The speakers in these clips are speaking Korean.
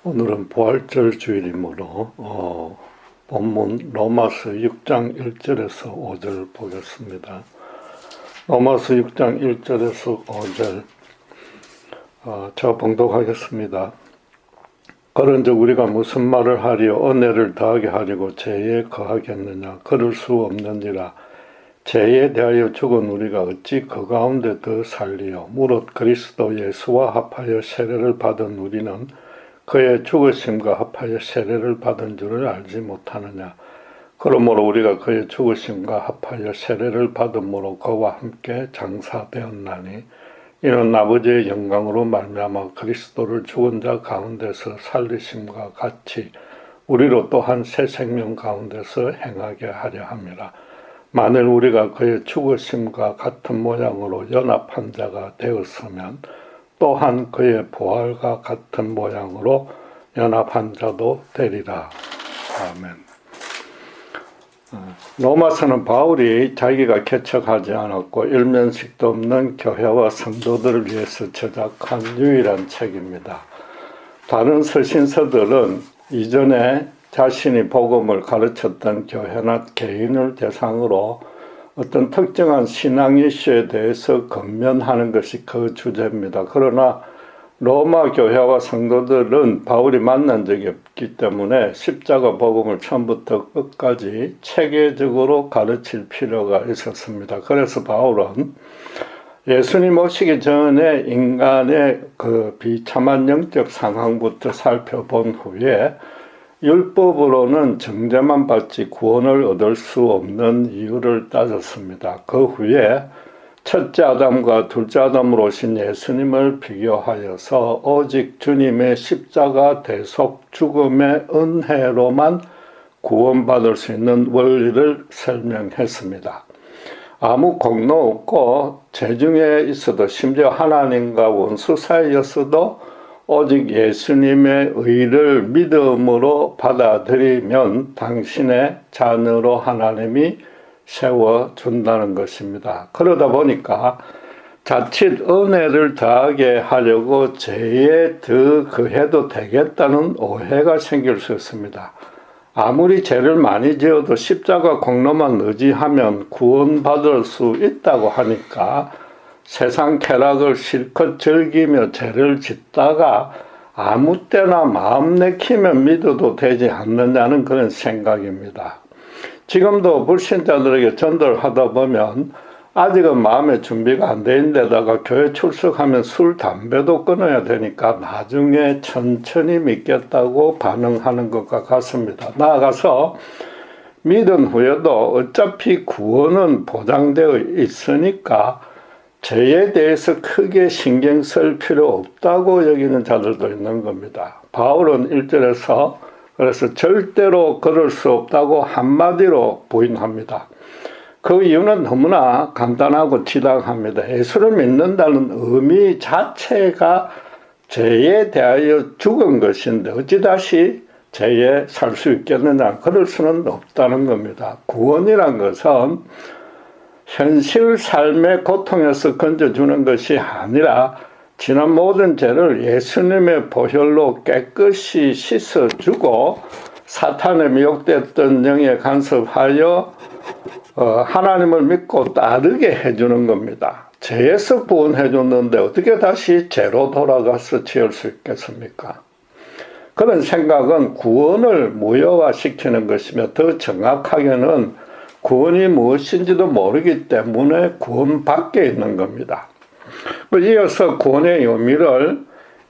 오늘은 부활절 주일이므로 본문 로마서 6장 1절에서 5절 보겠습니다. 로마서 6장 1절에서 5절 제가 봉독하겠습니다. 그런즉 우리가 무슨 말을 하리요? 은혜를 더하게 하려고 죄에 거하겠느냐? 그럴 수 없느니라. 죄에 대하여 죽은 우리가 어찌 그 가운데 더 살리요? 무릇 그리스도 예수와 합하여 세례를 받은 우리는 그의 죽으심과 합하여 세례를 받은 줄을 알지 못하느냐? 그러므로 우리가 그의 죽으심과 합하여 세례를 받음으로 그와 함께 장사되었나니 이는 아버지의 영광으로 말미암아 그리스도를 죽은 자 가운데서 살리심과 같이 우리로 또한 새 생명 가운데서 행하게 하려 함이라. 만일 우리가 그의 죽으심과 같은 모양으로 연합한 자가 되었으면 또한 그의 부활과 같은 모양으로 연합한 자도 되리라. 아멘. 로마서는 바울이 자기가 개척하지 않았고 일면식도 없는 교회와 성도들을 위해서 제작한 유일한 책입니다. 다른 서신서들은 이전에 자신이 복음을 가르쳤던 교회나 개인을 대상으로 어떤 특정한 신앙 이슈에 대해서 권면하는 것이 그 주제입니다. 그러나 로마 교회와 성도들은 바울이 만난 적이 없기 때문에 십자가 복음을 처음부터 끝까지 체계적으로 가르칠 필요가 있었습니다. 그래서 바울은 예수님 오시기 전에 인간의 그 비참한 영적 상황부터 살펴본 후에 율법으로는 정죄만 받지 구원을 얻을 수 없는 이유를 따졌습니다. 그 후에 첫째 아담과 둘째 아담으로 오신 예수님을 비교하여서 오직 주님의 십자가 대속 죽음의 은혜로만 구원받을 수 있는 원리를 설명했습니다. 아무 공로 없고 죄중에 있어도 심지어 하나님과 원수 사이였어도 오직 예수님의 의를 믿음으로 받아들이면 당신의 자녀로 하나님이 세워준다는 것입니다. 그러다 보니까 자칫 은혜를 더하게 하려고 죄에 더 거해도 되겠다는 오해가 생길 수 있습니다. 아무리 죄를 많이 지어도 십자가 공로만 의지하면 구원받을 수 있다고 하니까 세상 쾌락을 실컷 즐기며 죄를 짓다가 아무 때나 마음 내키면 믿어도 되지 않느냐는 그런 생각입니다. 지금도 불신자들에게 전도하다 보면 아직은 마음의 준비가 안 돼 있는데다가 교회 출석하면 술, 담배도 끊어야 되니까 나중에 천천히 믿겠다고 반응하는 것과 같습니다. 나아가서 믿은 후에도 어차피 구원은 보장되어 있으니까 죄에 대해서 크게 신경 쓸 필요 없다고 여기는 자들도 있는 겁니다. 바울은 1절에서 그래서 절대로 그럴 수 없다고 한마디로 부인합니다. 그 이유는 너무나 간단하고 지당합니다. 예수를 믿는다는 의미 자체가 죄에 대하여 죽은 것인데 어찌 다시 죄에 살 수 있겠느냐? 그럴 수는 없다는 겁니다. 구원이란 것은 현실 삶의 고통에서 건져주는 것이 아니라 지난 모든 죄를 예수님의 보혈로 깨끗이 씻어주고 사탄에 미혹됐던 영에 간섭하여 하나님을 믿고 따르게 해주는 겁니다. 죄에서 구원해 줬는데 어떻게 다시 죄로 돌아가서 지을 수 있겠습니까? 그런 생각은 구원을 무효화시키는 것이며 더 정확하게는 구원이 무엇인지도 모르기 때문에 구원 밖에 있는 겁니다. 이어서 구원의 의미를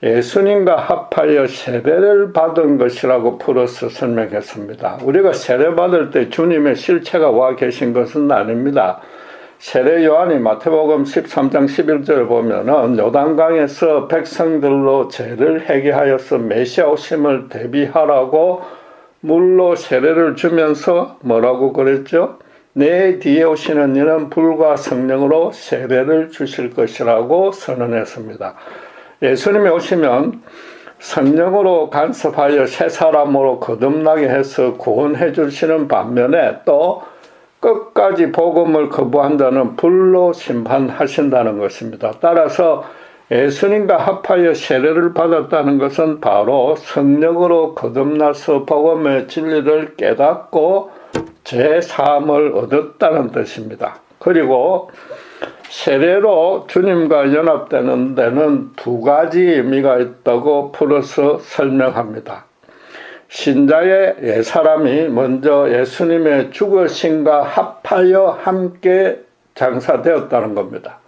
예수님과 합하여 세례를 받은 것이라고 풀어서 설명했습니다. 우리가 세례받을 때 주님의 실체가 와 계신 것은 아닙니다. 세례 요한이 마태복음 13장 11절을 보면은 요단강에서 백성들로 죄를 회개하여서 메시아 오심을 대비하라고 물로 세례를 주면서 뭐라고 그랬죠? 내 뒤에 오시는 이는 불과 성령으로 세례를 주실 것이라고 선언했습니다. 예수님이 오시면 성령으로 간섭하여 새 사람으로 거듭나게 해서 구원해 주시는 반면에 또 끝까지 복음을 거부한 자는 불로 심판하신다는 것입니다. 따라서 예수님과 합하여 세례를 받았다는 것은 바로 성령으로 거듭나서 복음의 진리를 깨닫고 제3을 얻었다는 뜻입니다. 그리고 세례로 주님과 연합되는 데는 두 가지 의미가 있다고 풀어서 설명합니다. 신자의 옛사람이 먼저 예수님의 죽으심과 합하여 함께 장사되었다는 겁니다.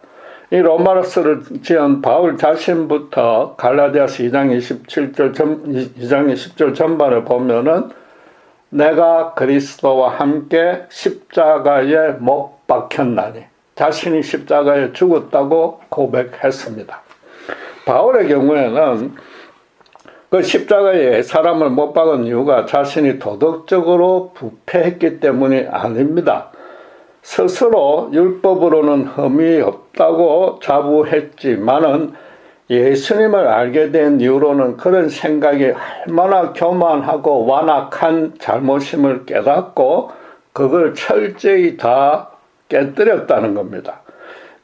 이 로마서를 지은 바울 자신부터 갈라디아서 2장 20절 전반에 보면은 내가 그리스도와 함께 십자가에 못 박혔나니 자신이 십자가에 죽었다고 고백했습니다. 바울의 경우에는 그 십자가에 사람을 못 박은 이유가 자신이 도덕적으로 부패했기 때문이 아닙니다. 스스로 율법으로는 흠이 없다고 자부했지만은 예수님을 알게 된 이후로는 그런 생각이 얼마나 교만하고 완악한 잘못임을 깨닫고 그걸 철저히 다 깨뜨렸다는 겁니다.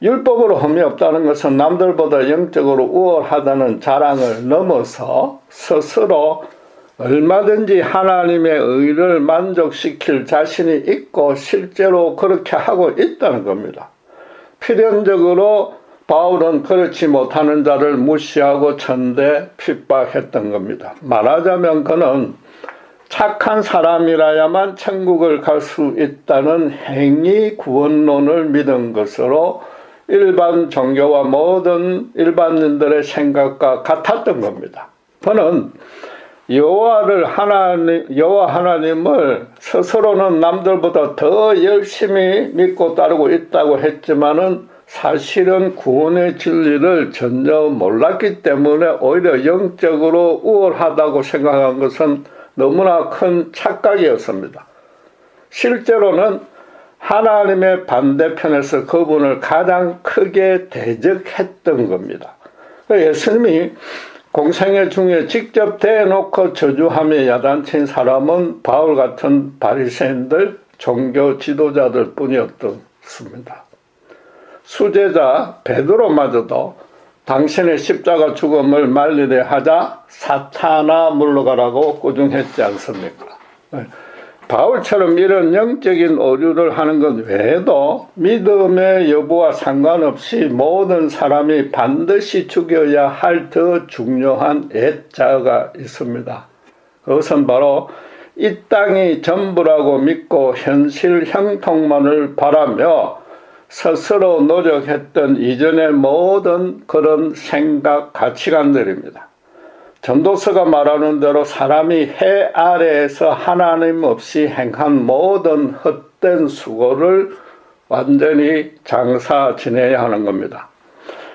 율법으로 흠이 없다는 것은 남들보다 영적으로 우월하다는 자랑을 넘어서 스스로 얼마든지 하나님의 의를 만족시킬 자신이 있고 실제로 그렇게 하고 있다는 겁니다. 필연적으로 바울은 그렇지 못하는 자를 무시하고 천대 핍박했던 겁니다. 말하자면 그는 착한 사람이라야만 천국을 갈 수 있다는 행위 구원론을 믿은 것으로 일반 종교와 모든 일반인들의 생각과 같았던 겁니다. 그는 여호와 하나님을 스스로는 남들보다 더 열심히 믿고 따르고 있다고 했지만은 사실은 구원의 진리를 전혀 몰랐기 때문에 오히려 영적으로 우월하다고 생각한 것은 너무나 큰 착각이었습니다. 실제로는 하나님의 반대편에서 그분을 가장 크게 대적했던 겁니다. 예수님이 공생애 중에 직접 대놓고 저주하며 야단친 사람은 바울 같은 바리새인들, 종교 지도자들 뿐이었습니다. 수제자 베드로마저도 당신의 십자가 죽음을 말리려 하자 사탄아 물러가라고 꾸중했지 않습니까? 바울처럼 이런 영적인 오류를 하는 것 외에도 믿음의 여부와 상관없이 모든 사람이 반드시 죽여야 할 더 중요한 애자가 있습니다. 그것은 바로 이 땅이 전부라고 믿고 현실 형통만을 바라며 스스로 노력했던 이전의 모든 그런 생각, 가치관들입니다. 전도서가 말하는 대로 사람이 해 아래에서 하나님 없이 행한 모든 헛된 수고를 완전히 장사 지내야 하는 겁니다.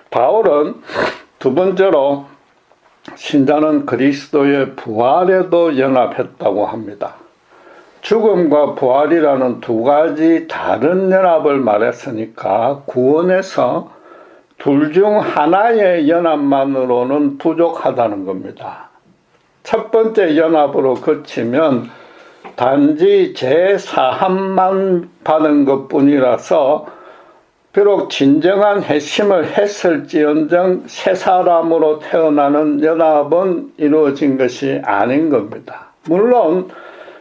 바울은 두 번째로 신자는 그리스도의 부활에도 연합했다고 합니다. 죽음과 부활이라는 두 가지 다른 연합을 말했으니까 구원에서 둘 중 하나의 연합만으로는 부족하다는 겁니다. 첫 번째 연합으로 그치면 단지 제사함만 받은 것뿐이라서 비록 진정한 회심을 했을지언정 새 사람으로 태어나는 연합은 이루어진 것이 아닌 겁니다. 물론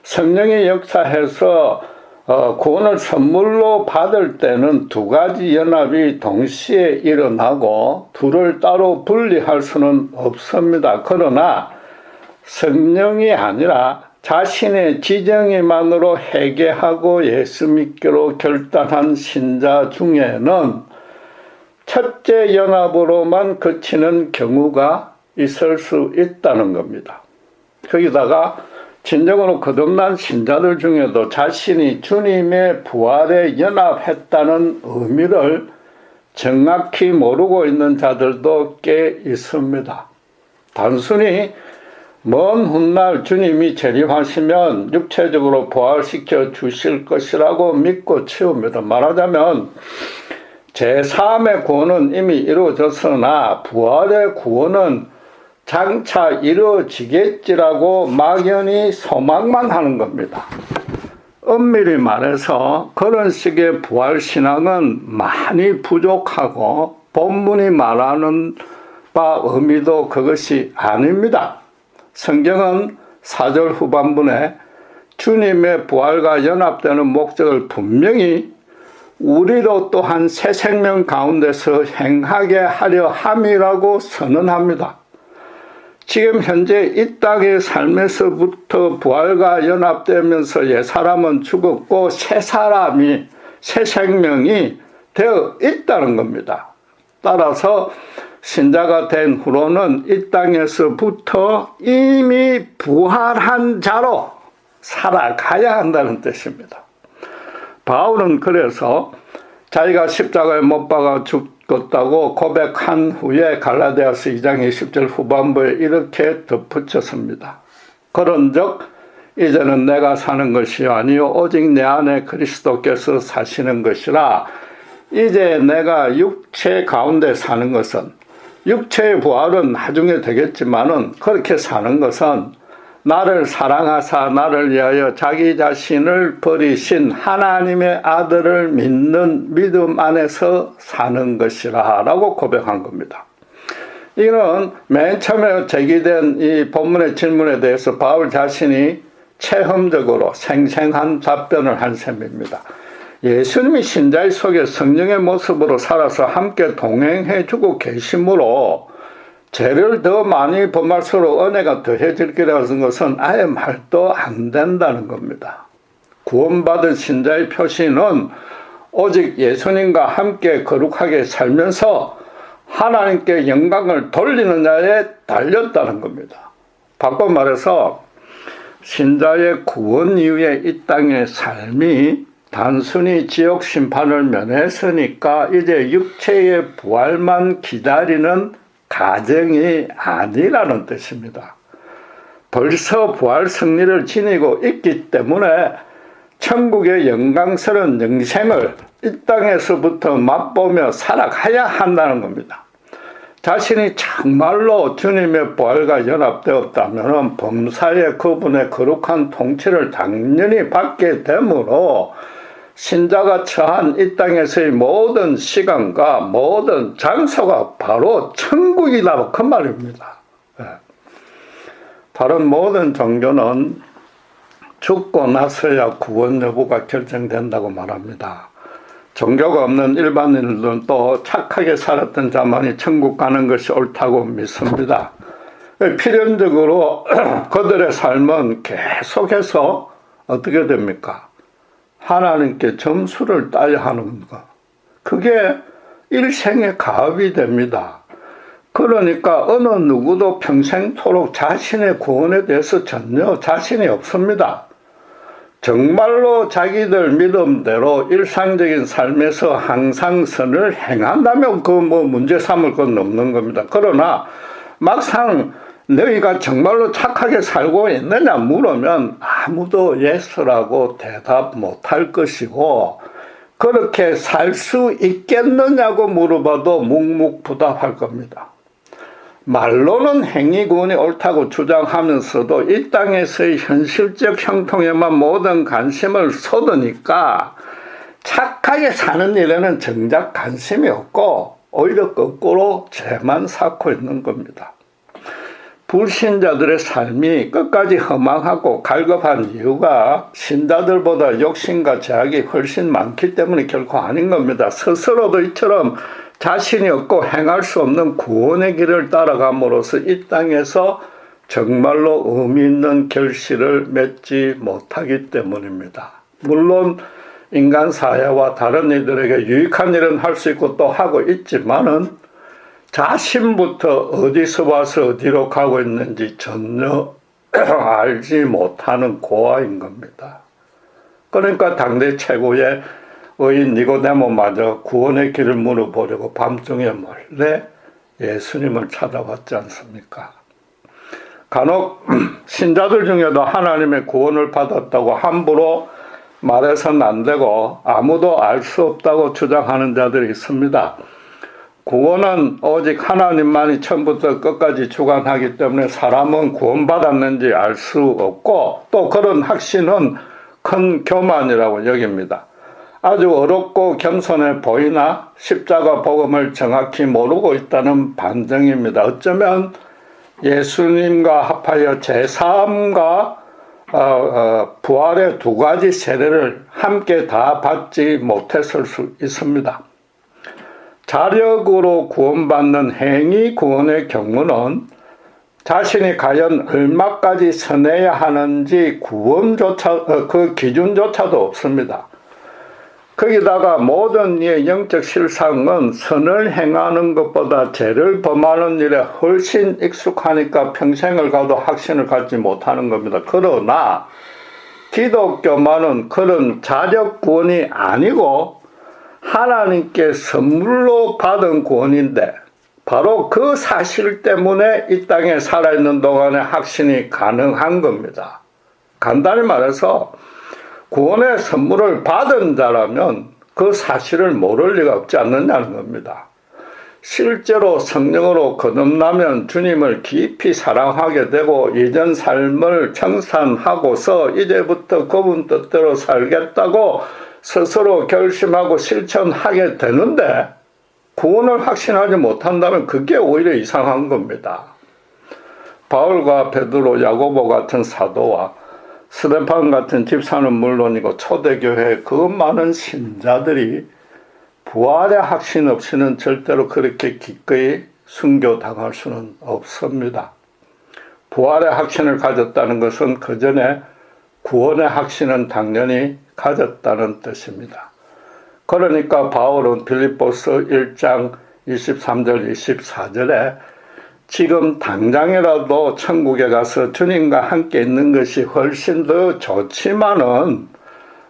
성령이 역사해서 구원을 선물로 받을 때는 두 가지 연합이 동시에 일어나고 둘을 따로 분리할 수는 없습니다. 그러나 성령이 아니라 자신의 지정의만으로 회개하고 예수 믿기로 결단한 신자 중에는 첫째 연합으로만 그치는 경우가 있을 수 있다는 겁니다. 거기다가 진정으로 거듭난 신자들 중에도 자신이 주님의 부활에 연합했다는 의미를 정확히 모르고 있는 자들도 꽤 있습니다. 단순히 먼 훗날 주님이 재림하시면 육체적으로 부활시켜 주실 것이라고 믿고 치웁니다. 말하자면 제3의 구원은 이미 이루어졌으나 부활의 구원은 장차 이루어지겠지라고 막연히 소망만 하는 겁니다. 엄밀히 말해서 그런 식의 부활신앙은 많이 부족하고 본문이 말하는 바 의미도 그것이 아닙니다. 성경은 4절 후반부에 주님의 부활과 연합되는 목적을 분명히 우리로 또한 새 생명 가운데서 행하게 하려 함이라고 선언합니다. 지금 현재 이 땅의 삶에서부터 부활과 연합되면서 옛사람은 죽었고 새 사람이, 새 생명이 되어 있다는 겁니다. 따라서 신자가 된 후로는 이 땅에서부터 이미 부활한 자로 살아가야 한다는 뜻입니다. 바울은 그래서 자기가 십자가에 못 박아 죽었다고 고백한 후에 갈라디아서 2장 20절 후반부에 이렇게 덧붙였습니다. 그런즉 이제는 내가 사는 것이 아니요 오직 내 안에 그리스도께서 사시는 것이라. 이제 내가 육체 가운데 사는 것은, 육체의 부활은 나중에 되겠지만은 그렇게 사는 것은 나를 사랑하사 나를 위하여 자기 자신을 버리신 하나님의 아들을 믿는 믿음 안에서 사는 것이라 라고 고백한 겁니다. 이는 맨 처음에 제기된 이 본문의 질문에 대해서 바울 자신이 체험적으로 생생한 답변을 한 셈입니다. 예수님이 신자의 속에 성령의 모습으로 살아서 함께 동행해 주고 계시므로 죄를 더 많이 범할수록 은혜가 더해질 거라는 것은 아예 말도 안 된다는 겁니다. 구원받은 신자의 표시는 오직 예수님과 함께 거룩하게 살면서 하나님께 영광을 돌리느냐에 달렸다는 겁니다. 바꿔 말해서 신자의 구원 이후에 이 땅의 삶이 단순히 지옥 심판을 면했으니까 이제 육체의 부활만 기다리는 가정이 아니라는 뜻입니다. 벌써 부활 승리를 지니고 있기 때문에 천국의 영광스러운 영생을 이 땅에서부터 맛보며 살아가야 한다는 겁니다. 자신이 정말로 주님의 부활과 연합되었다면 범사의 그분의 거룩한 통치를 당연히 받게 되므로 신자가 처한 이 땅에서의 모든 시간과 모든 장소가 바로 천국이다 그 말입니다. 다른 모든 종교는 죽고 나서야 구원 여부가 결정된다고 말합니다. 종교가 없는 일반인들은 또 착하게 살았던 자만이 천국 가는 것이 옳다고 믿습니다. 필연적으로 그들의 삶은 계속해서 어떻게 됩니까? 하나님께 점수를 따야 하는 것. 그게 일생의 가업이 됩니다. 그러니까 어느 누구도 평생토록 자신의 구원에 대해서 전혀 자신이 없습니다. 정말로 자기들 믿음대로 일상적인 삶에서 항상 선을 행한다면 그 문제 삼을 건 없는 겁니다. 그러나 막상 너희가 정말로 착하게 살고 있느냐 물으면 아무도 예스라고 대답 못할 것이고, 그렇게 살 수 있겠느냐고 물어봐도 묵묵부답할 겁니다. 말로는 행위구원이 옳다고 주장하면서도 이 땅에서의 현실적 형통에만 모든 관심을 쏟으니까 착하게 사는 일에는 정작 관심이 없고 오히려 거꾸로 죄만 쌓고 있는 겁니다. 불신자들의 삶이 끝까지 허망하고 갈급한 이유가 신자들보다 욕심과 죄악이 훨씬 많기 때문에 결코 아닌 겁니다. 스스로도 이처럼 자신이 없고 행할 수 없는 구원의 길을 따라감으로써 이 땅에서 정말로 의미 있는 결실을 맺지 못하기 때문입니다. 물론 인간 사회와 다른 이들에게 유익한 일은 할 수 있고 또 하고 있지만은 자신부터 어디서 와서 어디로 가고 있는지 전혀 알지 못하는 고아인 겁니다. 그러니까 당대 최고의 의인 니고데모마저 구원의 길을 물어보려고 밤중에 몰래 예수님을 찾아왔지 않습니까? 간혹 신자들 중에도 하나님의 구원을 받았다고 함부로 말해서는 안 되고 아무도 알 수 없다고 주장하는 자들이 있습니다. 구원은 오직 하나님만이 처음부터 끝까지 주관하기 때문에 사람은 구원받았는지 알 수 없고 또 그런 확신은 큰 교만이라고 여깁니다. 아주 어렵고 겸손해 보이나 십자가 복음을 정확히 모르고 있다는 반증입니다. 어쩌면 예수님과 합하여 제3과 부활의 두 가지 세례를 함께 다 받지 못했을 수 있습니다. 자력으로 구원받는 행위 구원의 경우는 자신이 과연 얼마까지 선해야 하는지 그 기준조차도 없습니다. 거기다가 모든 이의 영적 실상은 선을 행하는 것보다 죄를 범하는 일에 훨씬 익숙하니까 평생을 가도 확신을 갖지 못하는 겁니다. 그러나 기독교만은 그런 자력 구원이 아니고 하나님께 선물로 받은 구원인데 바로 그 사실 때문에 이 땅에 살아있는 동안에 확신이 가능한 겁니다. 간단히 말해서 구원의 선물을 받은 자라면 그 사실을 모를 리가 없지 않느냐는 겁니다. 실제로 성령으로 거듭나면 주님을 깊이 사랑하게 되고 이전 삶을 청산하고서 이제부터 그분 뜻대로 살겠다고 스스로 결심하고 실천하게 되는데 구원을 확신하지 못한다면 그게 오히려 이상한 겁니다. 바울과 베드로, 야고보 같은 사도와 스데판 같은 집사는 물론이고 초대교회 그 많은 신자들이 부활의 확신 없이는 절대로 그렇게 기꺼이 순교당할 수는 없습니다. 부활의 확신을 가졌다는 것은 그 전에 구원의 확신은 당연히 가졌다는 뜻입니다. 그러니까 바울은 빌립보서 1장 23절 24절에 지금 당장이라도 천국에 가서 주님과 함께 있는 것이 훨씬 더 좋지만은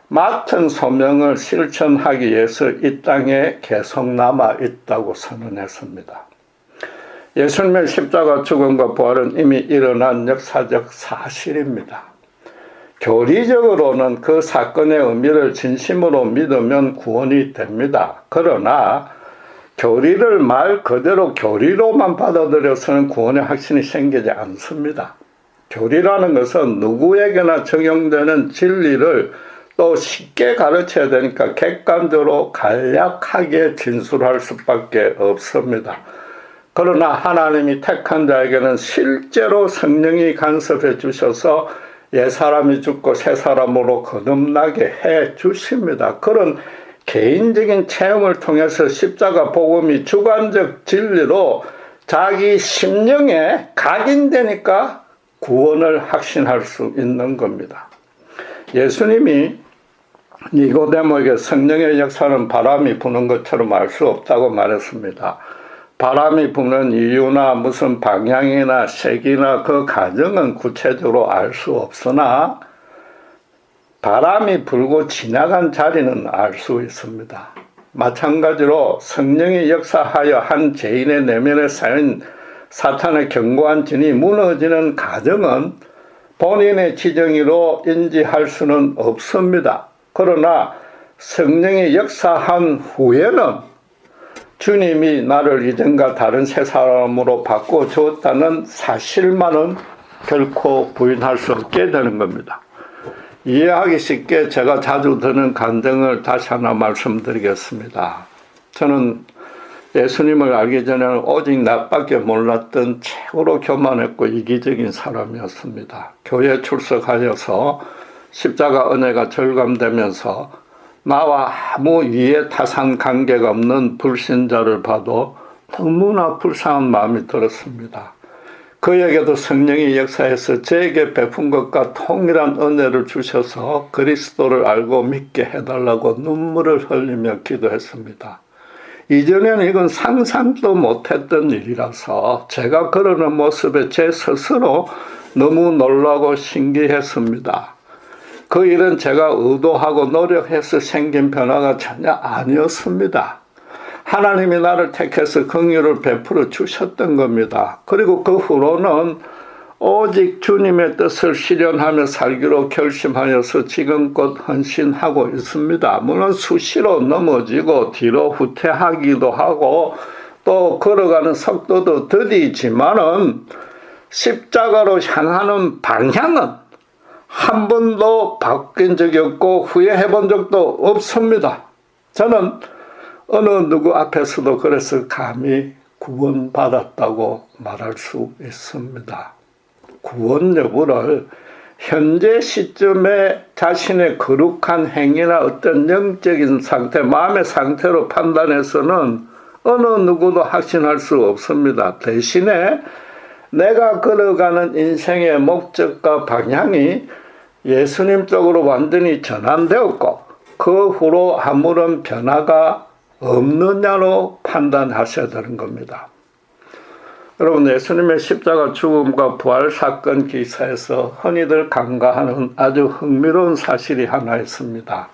맡은 소명을 실천하기 위해서 이 땅에 계속 남아 있다고 선언했습니다. 예수님의 십자가 죽음과 부활은 이미 일어난 역사적 사실입니다. 교리적으로는 그 사건의 의미를 진심으로 믿으면 구원이 됩니다. 그러나 교리를 말 그대로 교리로만 받아들여서는 구원의 확신이 생기지 않습니다. 교리라는 것은 누구에게나 적용되는 진리를 또 쉽게 가르쳐야 되니까 객관적으로 간략하게 진술할 수밖에 없습니다. 그러나 하나님이 택한 자에게는 실제로 성령이 간섭해 주셔서 옛사람이 죽고 새사람으로 거듭나게 해 주십니다. 그런 개인적인 체험을 통해서 십자가 복음이 주관적 진리로 자기 심령에 각인되니까 구원을 확신할 수 있는 겁니다. 예수님이 니고데모에게 성령의 역사는 바람이 부는 것처럼 알 수 없다고 말했습니다. 바람이 부는 이유나 무슨 방향이나 색이나 그 과정은 구체적으로 알 수 없으나 바람이 불고 지나간 자리는 알 수 있습니다. 마찬가지로 성령이 역사하여 한 죄인의 내면에 쌓인 사탄의 견고한 진이 무너지는 과정은 본인의 지정의로 인지할 수는 없습니다. 그러나 성령이 역사한 후에는 주님이 나를 이전과 다른 새 사람으로 바꿔주었다는 사실만은 결코 부인할 수 없게 되는 겁니다. 이해하기 쉽게 제가 자주 드는 간증을 다시 하나 말씀드리겠습니다. 저는 예수님을 알기 전에는 오직 나밖에 몰랐던 최고로 교만했고 이기적인 사람이었습니다. 교회 출석하여서 십자가 은혜가 절감되면서 나와 아무 이해 타산 관계가 없는 불신자를 봐도 너무나 불쌍한 마음이 들었습니다. 그에게도 성령이 역사해서 저에게 베푼 것과 통일한 은혜를 주셔서 그리스도를 알고 믿게 해달라고 눈물을 흘리며 기도했습니다. 이전에는 이건 상상도 못했던 일이라서 제가 그러는 모습에 제 스스로 너무 놀라고 신기했습니다. 그 일은 제가 의도하고 노력해서 생긴 변화가 전혀 아니었습니다. 하나님이 나를 택해서 긍휼을 베풀어 주셨던 겁니다. 그리고 그 후로는 오직 주님의 뜻을 실현하며 살기로 결심하여서 지금껏 헌신하고 있습니다. 물론 수시로 넘어지고 뒤로 후퇴하기도 하고 또 걸어가는 속도도 더디지만은 십자가로 향하는 방향은 한 번도 바뀐 적이 없고 후회해 본 적도 없습니다. 저는 어느 누구 앞에서도 그래서 감히 구원받았다고 말할 수 있습니다. 구원 여부를 현재 시점에 자신의 거룩한 행위나 어떤 영적인 상태, 마음의 상태로 판단해서는 어느 누구도 확신할 수 없습니다. 대신에 내가 걸어가는 인생의 목적과 방향이 예수님 쪽으로 완전히 전환되었고 그 후로 아무런 변화가 없느냐로 판단하셔야 되는 겁니다. 여러분, 예수님의 십자가 죽음과 부활 사건 기사에서 흔히들 간과하는 아주 흥미로운 사실이 하나 있습니다.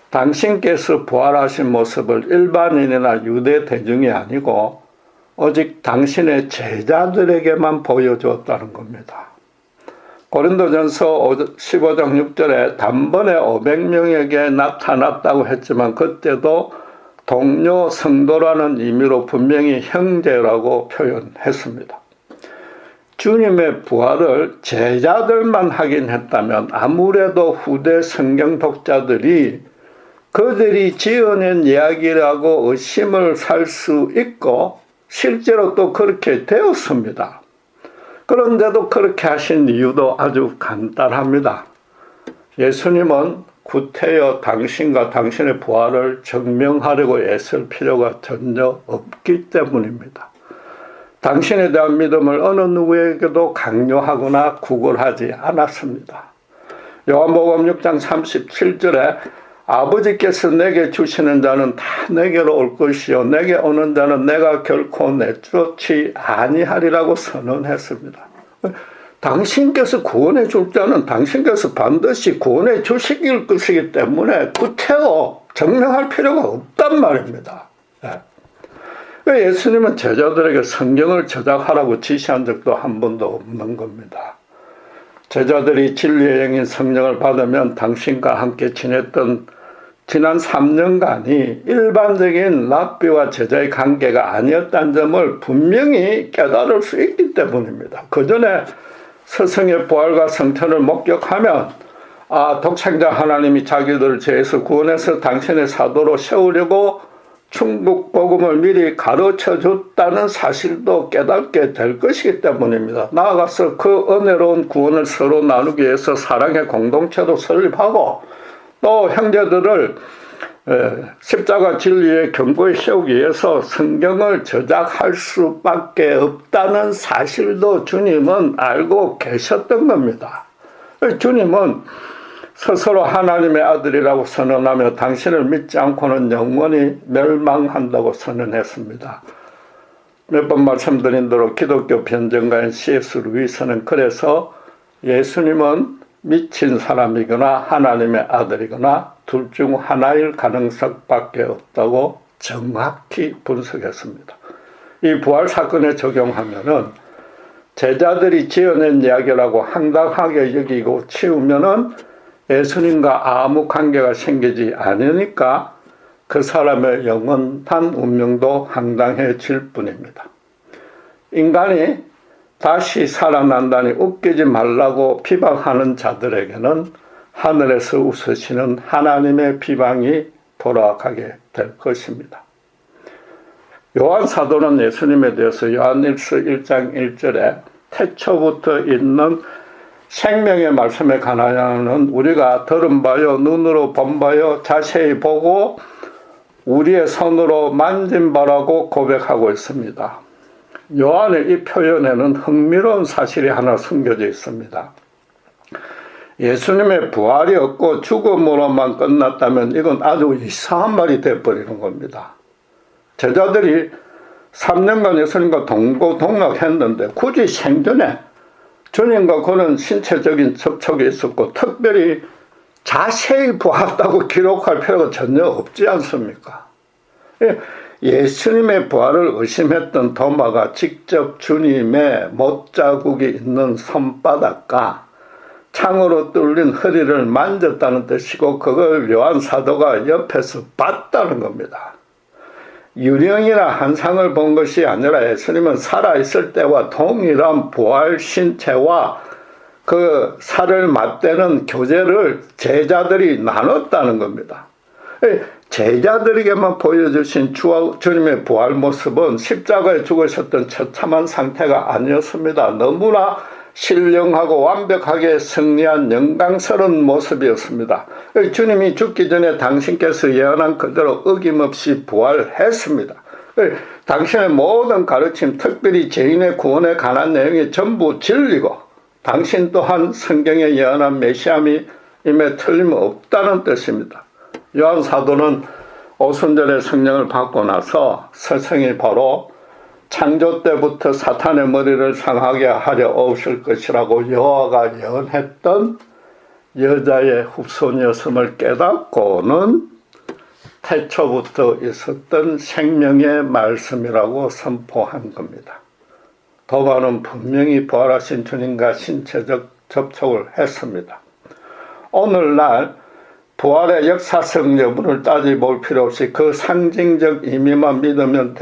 당신께서 부활하신 모습을 일반인이나 유대 대중이 아니고 오직 당신의 제자들에게만 보여주었다는 겁니다. 고린도전서 15장 6절에 단번에 500명에게 나타났다고 했지만 그때도 동료 성도라는 의미로 분명히 형제라고 표현했습니다. 주님의 부활을 제자들만 하긴 했다면 아무래도 후대 성경 독자들이 그들이 지어낸 이야기라고 의심을 살 수 있고 실제로 또 그렇게 되었습니다. 그런데도 그렇게 하신 이유도 아주 간단합니다. 예수님은 구태여 당신과 당신의 부활을 증명하려고 애쓸 필요가 전혀 없기 때문입니다. 당신에 대한 믿음을 어느 누구에게도 강요하거나 구걸하지 않았습니다. 요한복음 6장 37절에 아버지께서 내게 주시는 자는 다 내게로 올 것이요 내게 오는 자는 내가 결코 내쫓지 아니하리라고 선언했습니다. 당신께서 구원해 줄 자는 당신께서 반드시 구원해 주시길 것이기 때문에 구태여 증명할 필요가 없단 말입니다. 예수님은 제자들에게 성경을 저작하라고 지시한 적도 한 번도 없는 겁니다. 제자들이 진리의 영인 성령을 받으면 당신과 함께 지냈던 지난 3년간이 일반적인 랍비와 제자의 관계가 아니었다는 점을 분명히 깨달을 수 있기 때문입니다. 그 전에 스승의 부활과 성천을 목격하면 독생자 하나님이 자기들을 죄에서 구원해서 당신의 사도로 세우려고 충북 복음을 미리 가르쳐 줬다는 사실도 깨닫게 될 것이기 때문입니다. 나아가서 그 은혜로운 구원을 서로 나누기 위해서 사랑의 공동체도 설립하고 또 형제들을 십자가 진리의 경고에 세우기 위해서 성경을 저작할 수밖에 없다는 사실도 주님은 알고 계셨던 겁니다. 주님은 스스로 하나님의 아들이라고 선언하며 당신을 믿지 않고는 영원히 멸망한다고 선언했습니다. 몇 번 말씀드린 대로 기독교 변증가인 C.S. 루이스는 그래서 예수님은 미친 사람이거나 하나님의 아들이거나 둘 중 하나일 가능성밖에 없다고 정확히 분석했습니다. 이 부활 사건에 적용하면은 제자들이 지어낸 이야기라고 황당하게 여기고 치우면은 예수님과 아무 관계가 생기지 않으니까 그 사람의 영원한 운명도 황당해질 뿐입니다. 인간이 다시 살아난다니 웃기지 말라고 비방하는 자들에게는 하늘에서 웃으시는 하나님의 비방이 돌아가게 될 것입니다. 요한 사도는 예수님에 대해서 요한일서 1장 1절에 태초부터 있는 생명의 말씀에 관하여는 우리가 들은 바요 눈으로 본 바요 자세히 보고 우리의 손으로 만진 바라고 고백하고 있습니다. 요한의 이 표현에는 흥미로운 사실이 하나 숨겨져 있습니다. 예수님의 부활이 없고 죽음으로만 끝났다면 이건 아주 이상한 말이 되어버리는 겁니다. 제자들이 3년간 예수님과 동고동락했는데 굳이 생전에 주님과 그는 신체적인 접촉이 있었고 특별히 자세히 보았다고 기록할 필요가 전혀 없지 않습니까? 예수님의 부활을 의심했던 도마가 직접 주님의 못자국이 있는 손바닥과 창으로 뚫린 허리를 만졌다는 뜻이고 그걸 요한 사도가 옆에서 봤다는 겁니다. 유령이나 환상을 본 것이 아니라 예수님은 살아있을 때와 동일한 부활 신체와 그 살을 맞대는 교제를 제자들이 나눴다는 겁니다. 제자들에게만 보여주신 주님의 부활 모습은 십자가에 죽으셨던 처참한 상태가 아니었습니다. 너무나 신령하고 완벽하게 승리한 영광스러운 모습이었습니다. 주님이 죽기 전에 당신께서 예언한 그대로 어김없이 부활했습니다. 당신의 모든 가르침, 특별히 죄인의 구원에 관한 내용이 전부 진리고 당신 또한 성경에 예언한 메시아임에 틀림없다는 뜻입니다. 요한 사도는 오순절에 성령을 받고 나서 스승이 바로 창조 때부터 사탄의 머리를 상하게 하려 오실 것이라고 여호와가 예언했던 여자의 후손이었음을 깨닫고는 태초부터 있었던 생명의 말씀이라고 선포한 겁니다. 도마는 분명히 부활하신 주님과 신체적 접촉을 했습니다. 오늘날 부활의 역사성 여부를 따져볼 필요 없이 그 상징적 의미만 믿으면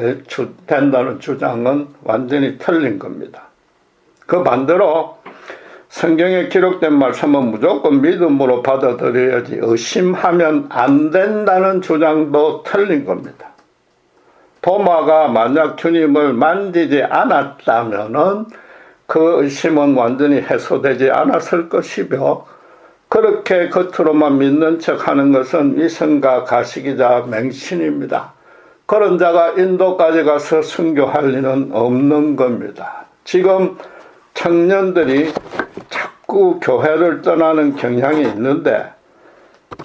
된다는 주장은 완전히 틀린 겁니다. 그 반대로 성경에 기록된 말씀은 무조건 믿음으로 받아들여야지 의심하면 안 된다는 주장도 틀린 겁니다. 도마가 만약 주님을 만지지 않았다면은 그 의심은 완전히 해소되지 않았을 것이며 그렇게 겉으로만 믿는 척하는 것은 위선과 가식이자 맹신입니다. 그런 자가 인도까지 가서 순교할 리는 없는 겁니다. 지금 청년들이 자꾸 교회를 떠나는 경향이 있는데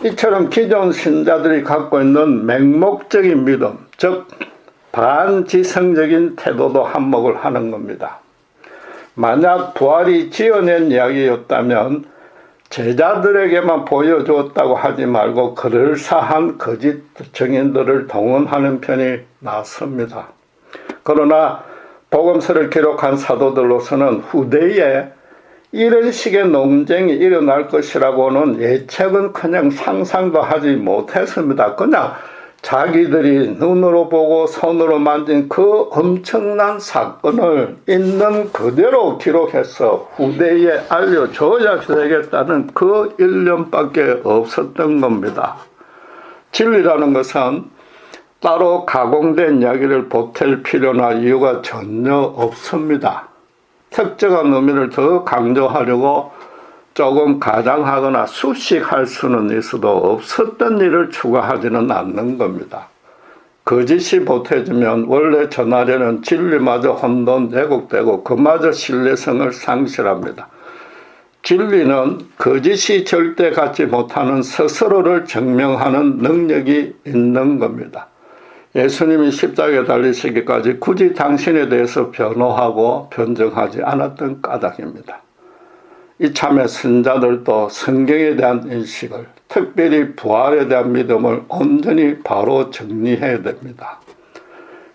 이처럼 기존 신자들이 갖고 있는 맹목적인 믿음, 즉 반지성적인 태도도 한몫을 하는 겁니다. 만약 부활이 지어낸 이야기였다면 제자들에게만 보여주었다고 하지 말고 그럴싸한 거짓 증인들을 동원하는 편이 낫습니다. 그러나 복음서를 기록한 사도들로서는 후대에 이런 식의 논쟁이 일어날 것이라고는 예측은 그냥 상상도 하지 못했습니다. 그냥 자기들이 눈으로 보고 손으로 만진 그 엄청난 사건을 있는 그대로 기록해서 후대에 알려줘야 되겠다는 그 일념밖에 없었던 겁니다. 진리라는 것은 따로 가공된 이야기를 보탤 필요나 이유가 전혀 없습니다. 특정한 의미를 더 강조하려고 조금 가장하거나 수식할 수는 있어도 없었던 일을 추가하지는 않는 겁니다. 거짓이 보태지면 원래 전하려는 진리마저 혼돈 왜곡되고 그마저 신뢰성을 상실합니다. 진리는 거짓이 절대 갖지 못하는 스스로를 증명하는 능력이 있는 겁니다. 예수님이 십자가에 달리시기까지 굳이 당신에 대해서 변호하고 변증하지 않았던 까닭입니다. 이참에 선자들도 성경에 대한 인식을, 특별히 부활에 대한 믿음을 온전히 바로 정리해야 됩니다.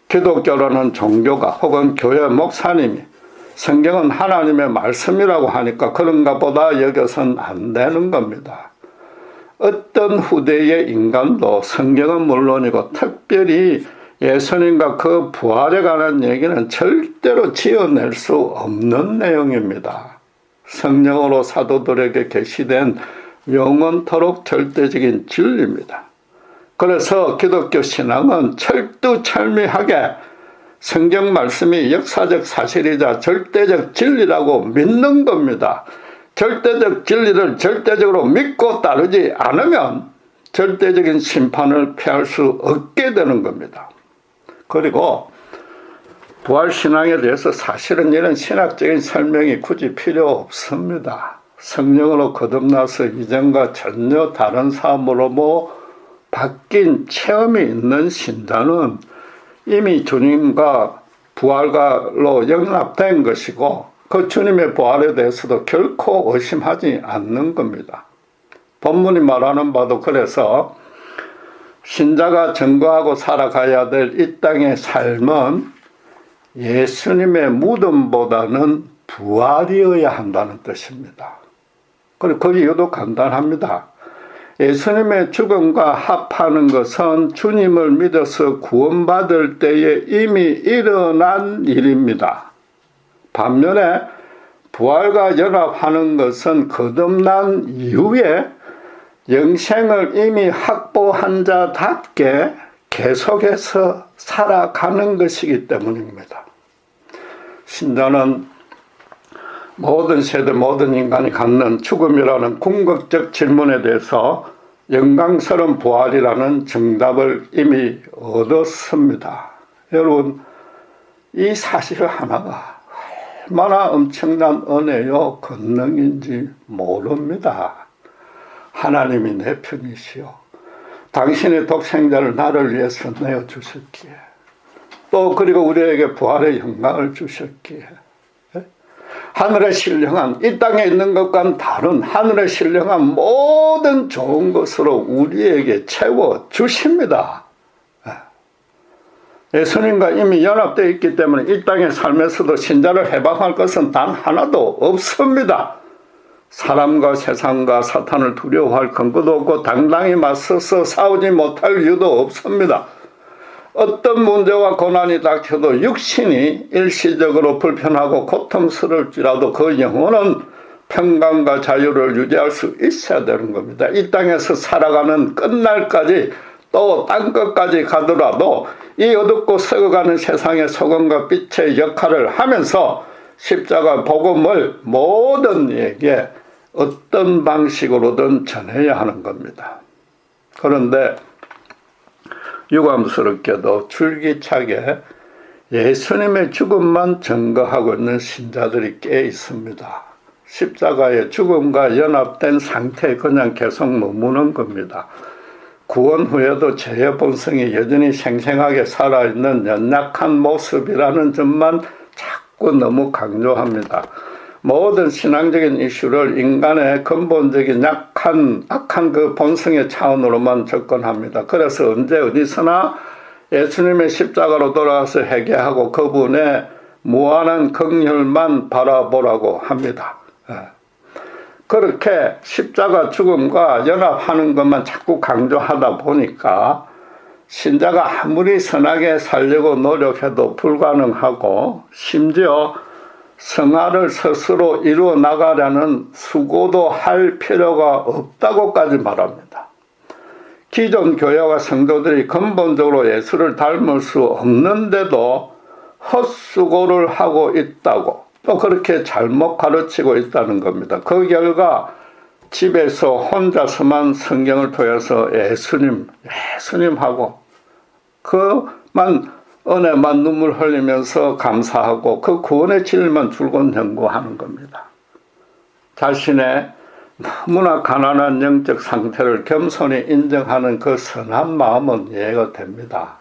기독교라는 종교가 혹은 교회 목사님이 성경은 하나님의 말씀이라고 하니까 그런가 보다 여겨서는 안 되는 겁니다. 어떤 후대의 인간도 성경은 물론이고 특별히 예수님과 그 부활에 관한 얘기는 절대로 지어낼 수 없는 내용입니다. 성령으로 사도들에게 계시된 영원토록 절대적인 진리입니다. 그래서 기독교 신앙은 철두철미하게 성경 말씀이 역사적 사실이자 절대적 진리라고 믿는 겁니다. 절대적 진리를 절대적으로 믿고 따르지 않으면 절대적인 심판을 피할 수 없게 되는 겁니다. 그리고 부활신앙에 대해서 사실은 이런 신학적인 설명이 굳이 필요 없습니다. 성령으로 거듭나서 이전과 전혀 다른 삶으로 바뀐 체험이 있는 신자는 이미 주님과 부활가로 영납된 것이고 그 주님의 부활에 대해서도 결코 의심하지 않는 겁니다. 본문이 말하는 바도 그래서 신자가 증거하고 살아가야 될 이 땅의 삶은 예수님의 무덤보다는 부활이어야 한다는 뜻입니다. 그리고 그 이유도 간단합니다. 예수님의 죽음과 합하는 것은 주님을 믿어서 구원받을 때에 이미 일어난 일입니다. 반면에 부활과 연합하는 것은 거듭난 이후에 영생을 이미 확보한 자답게 계속해서 살아가는 것이기 때문입니다. 신자는 모든 세대 모든 인간이 갖는 죽음이라는 궁극적 질문에 대해서 영광스러운 부활이라는 정답을 이미 얻었습니다. 여러분, 이 사실 하나가 얼마나 엄청난 은혜요 권능인지 모릅니다. 하나님이 내 편이시오. 당신의 독생자를 나를 위해서 내어주셨기에, 또 그리고 우리에게 부활의 영광을 주셨기에, 하늘에 신령한, 이 땅에 있는 것과는 다른 하늘에 신령한 모든 좋은 것으로 우리에게 채워주십니다. 예수님과 이미 연합되어 있기 때문에 이 땅의 삶에서도 신자를 해방할 것은 단 하나도 없습니다. 사람과 세상과 사탄을 두려워할 근거도 없고 당당히 맞서서 싸우지 못할 이유도 없습니다. 어떤 문제와 고난이 닥쳐도 육신이 일시적으로 불편하고 고통스러울지라도 그 영혼은 평강과 자유를 유지할 수 있어야 되는 겁니다. 이 땅에서 살아가는 끝날까지 또 딴 것까지 가더라도 이 어둡고 썩어가는 세상의 소금과 빛의 역할을 하면서 십자가 복음을 모든 이에게 어떤 방식으로든 전해야 하는 겁니다. 그런데 유감스럽게도 줄기차게 예수님의 죽음만 증거하고 있는 신자들이 꽤 있습니다. 십자가의 죽음과 연합된 상태에 그냥 계속 머무는 겁니다. 구원 후에도 죄의 본성이 여전히 생생하게 살아있는 연약한 모습이라는 점만 자꾸 너무 강조합니다. 모든 신앙적인 이슈를 인간의 근본적인 악한 그 본성의 차원으로만 접근합니다. 그래서 언제 어디서나 예수님의 십자가로 돌아와서 회개하고 그분의 무한한 긍휼만 바라보라고 합니다. 그렇게 십자가 죽음과 연합하는 것만 자꾸 강조하다 보니까 신자가 아무리 선하게 살려고 노력해도 불가능하고, 심지어 성화를 스스로 이루어 나가려는 수고도 할 필요가 없다고까지 말합니다. 기존 교회와 성도들이 근본적으로 예수를 닮을 수 없는데도 헛수고를 하고 있다고, 또 그렇게 잘못 가르치고 있다는 겁니다. 그 결과 집에서 혼자서만 성경을 통해서 예수님 하고 그만 은혜만 눈물 흘리면서 감사하고 그 구원의 진리만 줄곧 연구하는 겁니다. 자신의 너무나 가난한 영적 상태를 겸손히 인정하는 그 선한 마음은 이해가 됩니다.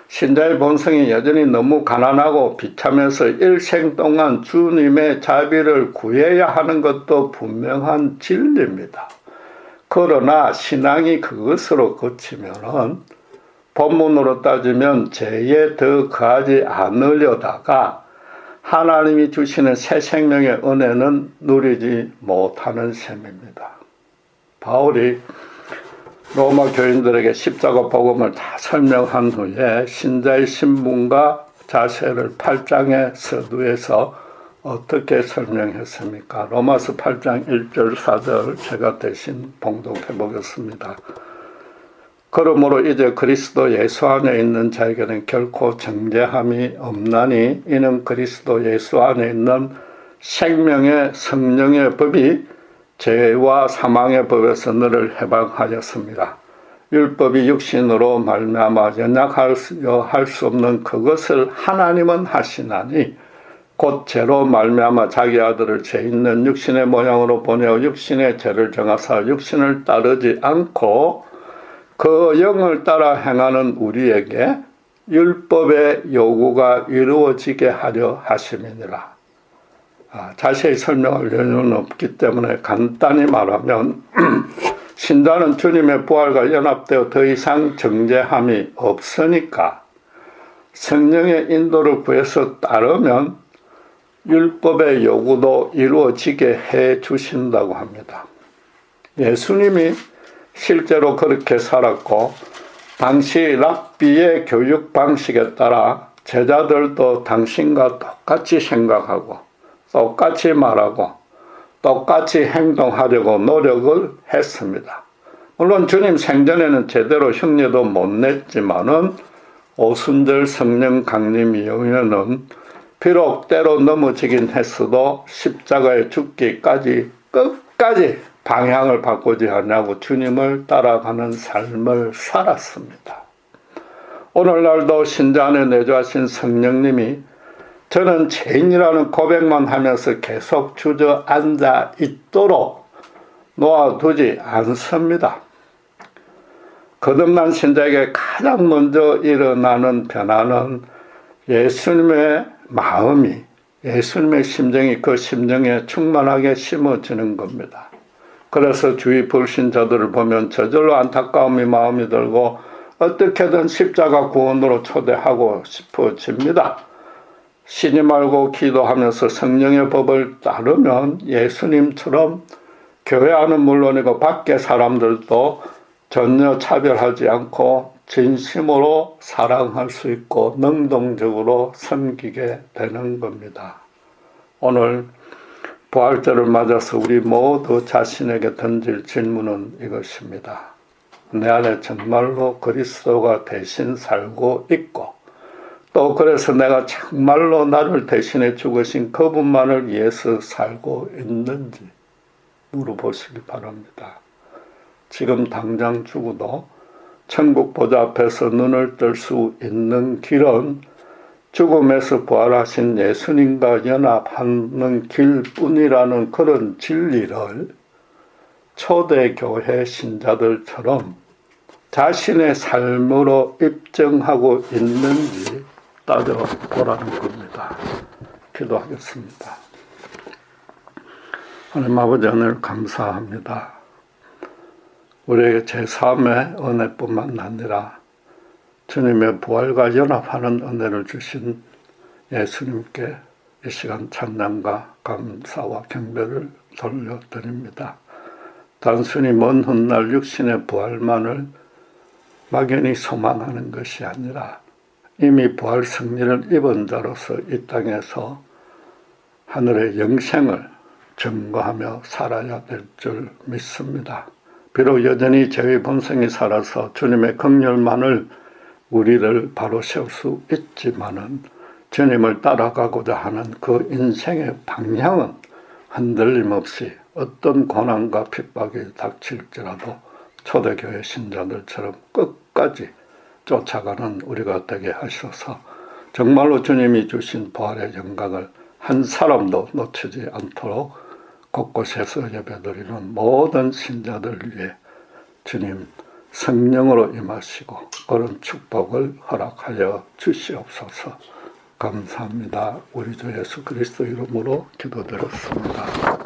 신자의 본성이 여전히 너무 가난하고 비참해서 일생 동안 주님의 자비를 구해야 하는 것도 분명한 진리입니다. 그러나 신앙이 그것으로 그치면은 본문으로 따지면 죄에 더 거하지 않으려다가 하나님이 주시는 새 생명의 은혜는 누리지 못하는 셈입니다. 바울이 로마 교인들에게 십자가 복음을 다 설명한 후에 신자의 신분과 자세를 8장의 서두에서 어떻게 설명했습니까? 로마서 8장 1절 4절 제가 대신 봉독해 보겠습니다. 그러므로 이제 그리스도 예수 안에 있는 자에게는 결코 정죄함이 없나니 이는 그리스도 예수 안에 있는 생명의 성령의 법이 죄와 사망의 법에서 너를 해방하였습니다. 율법이 육신으로 말미암아 연약하여 할 수 없는 그것을 하나님은 하시나니 곧 죄로 말미암아 자기 아들을 죄 있는 육신의 모양으로 보내어 육신의 죄를 정하사 육신을 따르지 않고 그 영을 따라 행하는 우리에게 율법의 요구가 이루어지게 하려 하심이니라. 자세히 설명할 여유는 없기 때문에 간단히 말하면 신자는 주님의 부활과 연합되어 더 이상 정죄함이 없으니까 성령의 인도를 구해서 따르면 율법의 요구도 이루어지게 해 주신다고 합니다. 예수님이 실제로 그렇게 살았고 당시 랍비의 교육 방식에 따라 제자들도 당신과 똑같이 생각하고 똑같이 말하고 똑같이 행동하려고 노력을 했습니다. 물론 주님 생전에는 제대로 흉내도 못 냈지만은 오순절 성령 강림 이후에는 비록 때로 넘어지긴 했어도 십자가에 죽기까지 끝까지 방향을 바꾸지 않냐고 주님을 따라가는 삶을 살았습니다. 오늘날도 신자 안에 내주하신 성령님이 저는 죄인이라는 고백만 하면서 계속 주저앉아 있도록 놓아두지 않습니다. 거듭난 신자에게 가장 먼저 일어나는 변화는 예수님의 마음이, 예수님의 심정이 그 심정에 충만하게 심어지는 겁니다. 그래서 주위 불신자들을 보면 저절로 안타까움이 마음이 들고 어떻게든 십자가 구원으로 초대하고 싶어집니다. 신임 알고 기도하면서 성령의 법을 따르면 예수님처럼 교회 안은 물론이고 밖에 사람들도 전혀 차별하지 않고 진심으로 사랑할 수 있고 능동적으로 섬기게 되는 겁니다. 오늘 부활절을 맞아서 우리 모두 자신에게 던질 질문은 이것입니다. 내 안에 정말로 그리스도가 대신 살고 있고 또 그래서 내가 정말로 나를 대신해 죽으신 그분만을 위해서 살고 있는지 물어보시기 바랍니다. 지금 당장 죽어도 천국 보좌 앞에서 눈을 뜰 수 있는 길은 죽음에서 부활하신 예수님과 연합하는 길뿐이라는 그런 진리를 초대교회 신자들처럼 자신의 삶으로 입증하고 있는지 따져보라는 겁니다. 기도하겠습니다. 하나님 아버지, 오늘 감사합니다. 우리에게 제3의 은혜뿐만 아니라 주님의 부활과 연합하는 은혜를 주신 예수님께 이 시간 찬양과 감사와 경배를 돌려드립니다. 단순히 먼 훗날 육신의 부활만을 막연히 소망하는 것이 아니라 이미 부활 승리를 입은 자로서 이 땅에서 하늘의 영생을 증거하며 살아야 될 줄 믿습니다. 비록 여전히 죄의 본성이 살아서 주님의 긍휼만을 우리를 바로 세울 수 있지만은 주님을 따라가고자 하는 그 인생의 방향은 흔들림 없이 어떤 고난과 핍박이 닥칠지라도 초대교회 신자들처럼 끝까지 쫓아가는 우리가 되게 하셔서 정말로 주님이 주신 부활의 영광을 한 사람도 놓치지 않도록 곳곳에서 예배드리는 모든 신자들 위해 주님 성령으로 임하시고 그런 축복을 허락하여 주시옵소서. 감사합니다. 우리 주 예수 그리스도 이름으로 기도드렸습니다.